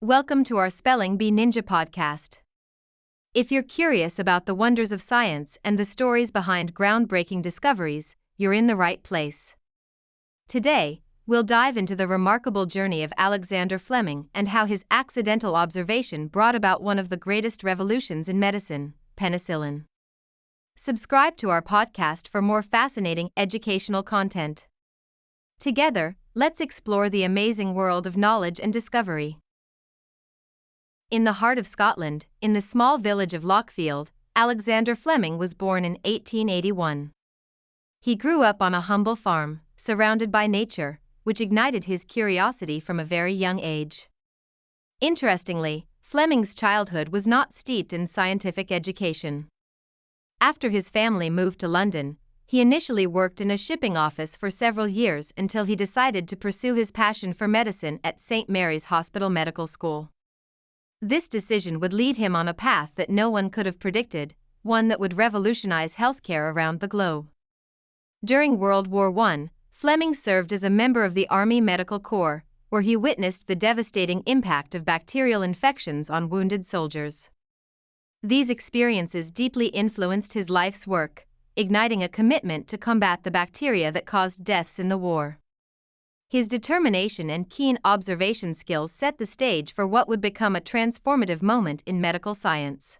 Welcome to our Spelling Bee Ninja podcast. If you're curious about the wonders of science and the stories behind groundbreaking discoveries, you're in the right place. Today, we'll dive into the remarkable journey of Alexander Fleming and how his accidental observation brought about one of the greatest revolutions in medicine, penicillin. Subscribe to our podcast for more fascinating educational content. Together, let's explore the amazing world of knowledge and discovery. In the heart of Scotland, in the small village of Lochfield, Alexander Fleming was born in 1881. He grew up on a humble farm, surrounded by nature, which ignited his curiosity from a very young age. Interestingly, Fleming's childhood was not steeped in scientific education. After his family moved to London, he initially worked in a shipping office for several years until he decided to pursue his passion for medicine at St. Mary's Hospital Medical School. This decision would lead him on a path that no one could have predicted, one that would revolutionize healthcare around the globe. During World War I, Fleming served as a member of the Army Medical Corps, where he witnessed the devastating impact of bacterial infections on wounded soldiers. These experiences deeply influenced his life's work, igniting a commitment to combat the bacteria that caused deaths in the war. His determination and keen observation skills set the stage for what would become a transformative moment in medical science.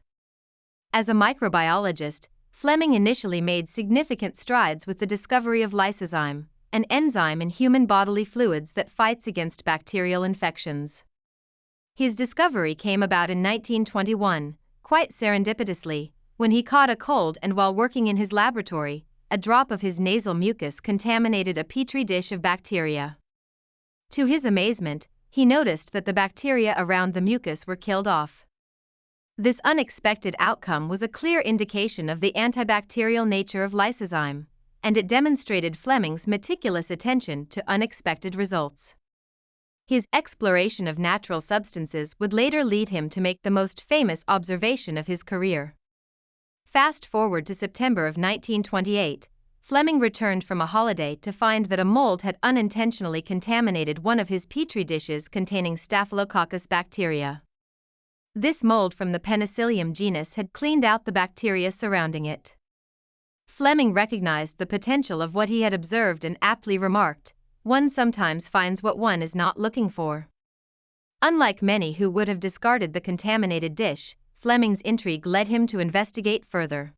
As a microbiologist, Fleming initially made significant strides with the discovery of lysozyme, an enzyme in human bodily fluids that fights against bacterial infections. His discovery came about in 1921, quite serendipitously, when he caught a cold and while working in his laboratory, a drop of his nasal mucus contaminated a petri dish of bacteria. To his amazement, he noticed that the bacteria around the mucus were killed off. This unexpected outcome was a clear indication of the antibacterial nature of lysozyme, and it demonstrated Fleming's meticulous attention to unexpected results. His exploration of natural substances would later lead him to make the most famous observation of his career. Fast forward to September of 1928, Fleming returned from a holiday to find that a mold had unintentionally contaminated one of his petri dishes containing Staphylococcus bacteria. This mold from the Penicillium genus had cleaned out the bacteria surrounding it. Fleming recognized the potential of what he had observed and aptly remarked, "One sometimes finds what one is not looking for." Unlike many who would have discarded the contaminated dish, Fleming's intrigue led him to investigate further.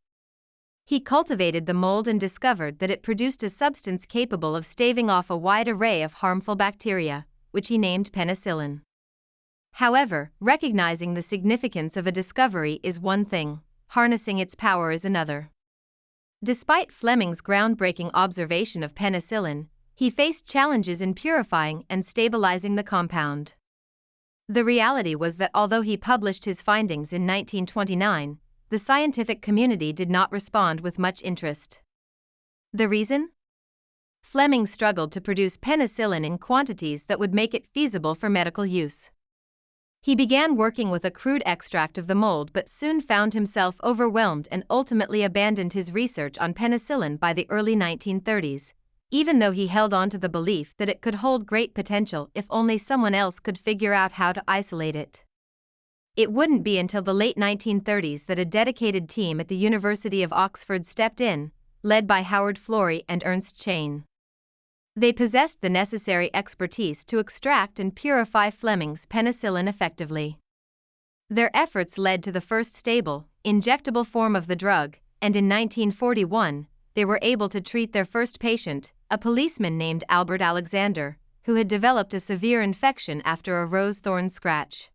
He cultivated the mold and discovered that it produced a substance capable of staving off a wide array of harmful bacteria, which he named penicillin. However, recognizing the significance of a discovery is one thing, harnessing its power is another. Despite Fleming's groundbreaking observation of penicillin, he faced challenges in purifying and stabilizing the compound. The reality was that although he published his findings in 1929, the scientific community did not respond with much interest. The reason? Fleming struggled to produce penicillin in quantities that would make it feasible for medical use. He began working with a crude extract of the mold but soon found himself overwhelmed and ultimately abandoned his research on penicillin by the early 1930s, even though he held on to the belief that it could hold great potential if only someone else could figure out how to isolate it. It wouldn't be until the late 1930s that a dedicated team at the University of Oxford stepped in, led by Howard Florey and Ernst Chain. They possessed the necessary expertise to extract and purify Fleming's penicillin effectively. Their efforts led to the first stable, injectable form of the drug, and in 1941, they were able to treat their first patient, a policeman named Albert Alexander, who had developed a severe infection after a rose thorn scratch.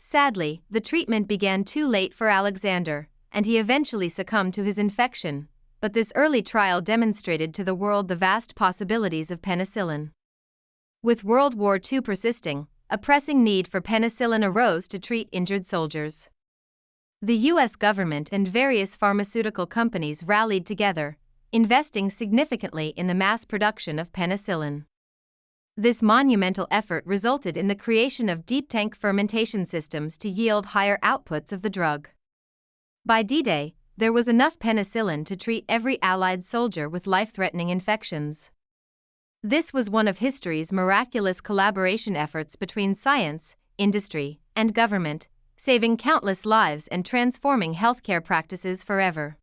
Sadly, the treatment began too late for Alexander, and he eventually succumbed to his infection, but this early trial demonstrated to the world the vast possibilities of penicillin. With World War II persisting, a pressing need for penicillin arose to treat injured soldiers. The U.S. government and various pharmaceutical companies rallied together, investing significantly in the mass production of penicillin. This monumental effort resulted in the creation of deep tank fermentation systems to yield higher outputs of the drug. By D-Day, there was enough penicillin to treat every Allied soldier with life-threatening infections. This was one of history's miraculous collaboration efforts between science, industry, and government, saving countless lives and transforming healthcare practices forever.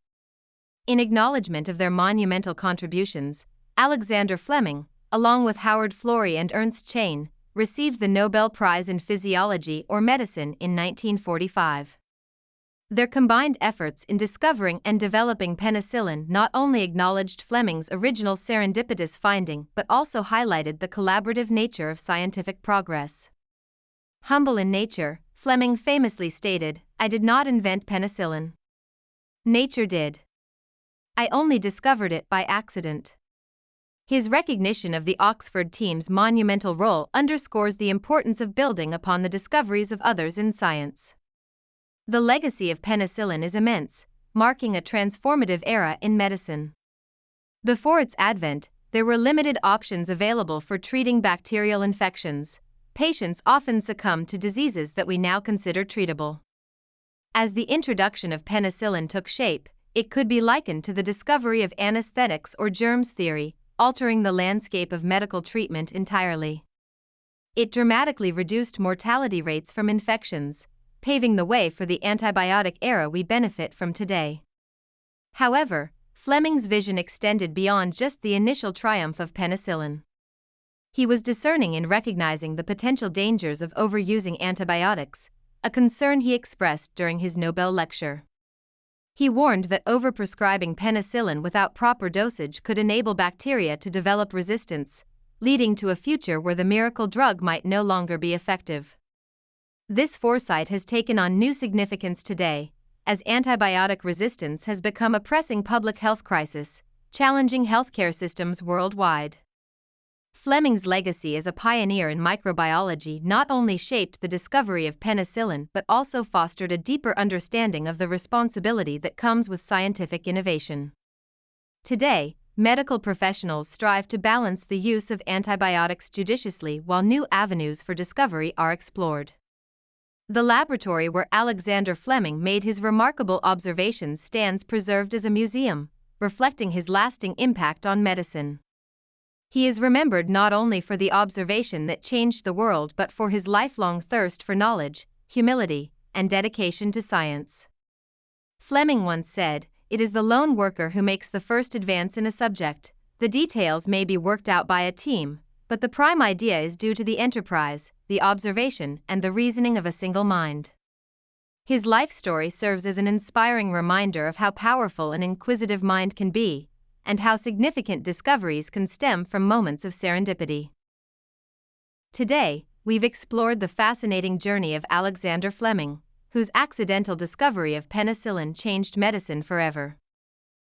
In acknowledgement of their monumental contributions, Alexander Fleming, along with Howard Florey and Ernst Chain, received the Nobel Prize in Physiology or Medicine in 1945. Their combined efforts in discovering and developing penicillin not only acknowledged Fleming's original serendipitous finding but also highlighted the collaborative nature of scientific progress. Humble in nature, Fleming famously stated, "I did not invent penicillin. Nature did. I only discovered it by accident." His recognition of the Oxford team's monumental role underscores the importance of building upon the discoveries of others in science. The legacy of penicillin is immense, marking a transformative era in medicine. Before its advent, there were limited options available for treating bacterial infections. Patients often succumbed to diseases that we now consider treatable. As the introduction of penicillin took shape, it could be likened to the discovery of anesthetics or germs theory, altering the landscape of medical treatment entirely. It dramatically reduced mortality rates from infections, paving the way for the antibiotic era we benefit from today. However, Fleming's vision extended beyond just the initial triumph of penicillin. He was discerning in recognizing the potential dangers of overusing antibiotics, a concern he expressed during his Nobel lecture. He warned that overprescribing penicillin without proper dosage could enable bacteria to develop resistance, leading to a future where the miracle drug might no longer be effective. This foresight has taken on new significance today, as antibiotic resistance has become a pressing public health crisis, challenging healthcare systems worldwide. Fleming's legacy as a pioneer in microbiology not only shaped the discovery of penicillin but also fostered a deeper understanding of the responsibility that comes with scientific innovation. Today, medical professionals strive to balance the use of antibiotics judiciously while new avenues for discovery are explored. The laboratory where Alexander Fleming made his remarkable observations stands preserved as a museum, reflecting his lasting impact on medicine. He is remembered not only for the observation that changed the world but for his lifelong thirst for knowledge, humility, and dedication to science. Fleming once said, "It is the lone worker who makes the first advance in a subject. The details may be worked out by a team, but the prime idea is due to the enterprise, the observation, and the reasoning of a single mind." His life story serves as an inspiring reminder of how powerful an inquisitive mind can be, and how significant discoveries can stem from moments of serendipity. Today, we've explored the fascinating journey of Alexander Fleming, whose accidental discovery of penicillin changed medicine forever.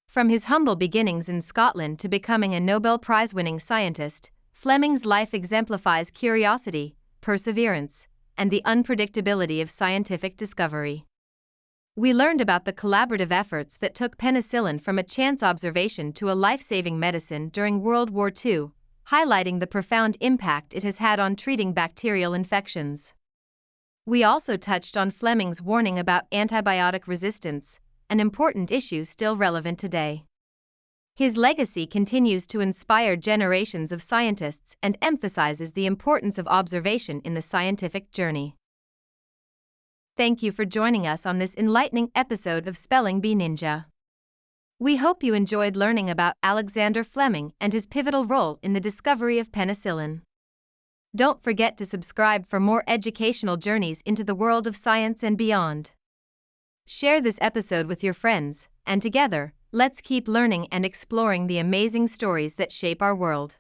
From his humble beginnings in Scotland to becoming a Nobel Prize-winning scientist, Fleming's life exemplifies curiosity, perseverance, and the unpredictability of scientific discovery. We learned about the collaborative efforts that took penicillin from a chance observation to a life-saving medicine during World War II, highlighting the profound impact it has had on treating bacterial infections. We also touched on Fleming's warning about antibiotic resistance, an important issue still relevant today. His legacy continues to inspire generations of scientists and emphasizes the importance of observation in the scientific journey. Thank you for joining us on this enlightening episode of Spelling Bee Ninja. We hope you enjoyed learning about Alexander Fleming and his pivotal role in the discovery of penicillin. Don't forget to subscribe for more educational journeys into the world of science and beyond. Share this episode with your friends, and together, let's keep learning and exploring the amazing stories that shape our world.